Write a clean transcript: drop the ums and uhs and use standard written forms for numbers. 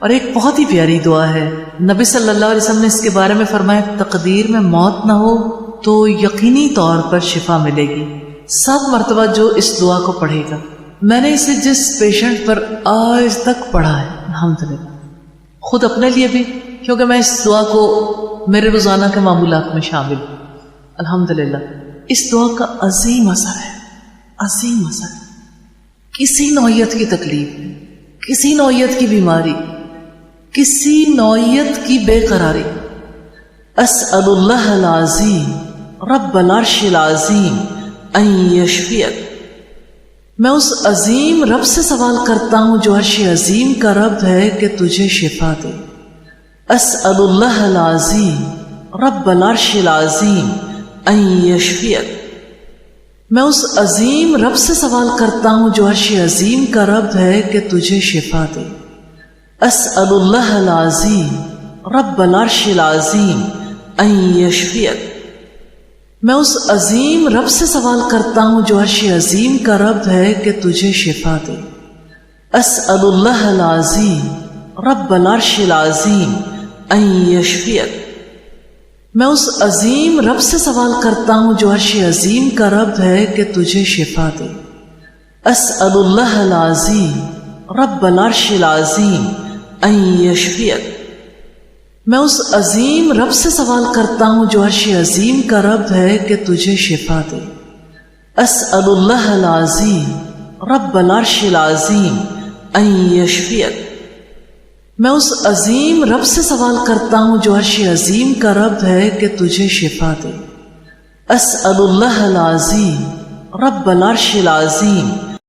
اور ایک بہت ہی پیاری دعا ہے، نبی صلی اللہ علیہ وسلم نے اس کے بارے میں فرمایا تقدیر میں موت نہ ہو تو یقینی طور پر شفا ملے گی۔ 7 مرتبہ جو اس دعا کو پڑھے گا، میں نے اسے جس پیشنٹ پر آج تک پڑھا ہے الحمدللہ، خود اپنے لیے بھی، کیونکہ میں اس دعا کو میرے روزانہ کے معمولات میں شامل ہوں الحمدللہ، اس دعا کا عظیم اثر ہے، عظیم اثر ہے۔ کسی نوعیت کی تکلیف، کسی نوعیت کی بیماری، کسی نوعیت کی بے قراری، اسأل اللہ العظیم رب العرش العظیم ان یشفیک، میں اس عظیم رب سے سوال کرتا ہوں جو عرش عظیم کا رب ہے کہ تجھے شفا دے۔ اسأل اللہ العظیم رب العرش العظیم ان یشفیک، میں اس عظیم رب سے سوال کرتا ہوں جو عرش عظیم کا رب ہے کہ تجھے شفا دے۔ اسأل اللہ العظیم رب العرش العظیم ان یشفیک، میں اس عظیم رب سے سوال کرتا ہوں جو عرش عظیم کا رب ہے کہ تجھے شفا دے۔ اسأل اللہ العظیم رب العرش العظیم ان یشفیک، میں اس عظیم رب سے سوال کرتا ہوں جو عرش عظیم کا رب ہے کہ تجھے شفا دے۔ اسأل اللہ العظیم رب العرش العظیم ان یشفیک، میں اس عظیم رب سے سوال کرتا ہوں جو عرش عظیم کا رب ہے کہ تجھے شفا دے۔ اسأل اللہ العظیم رب العرش العظیم ان یشفیک، میں اس عظیم رب سے سوال کرتا ہوں جو عرش عظیم کا رب ہے کہ تجھے شفا دے۔ اسأل اللہ العظیم رب العرش العظیم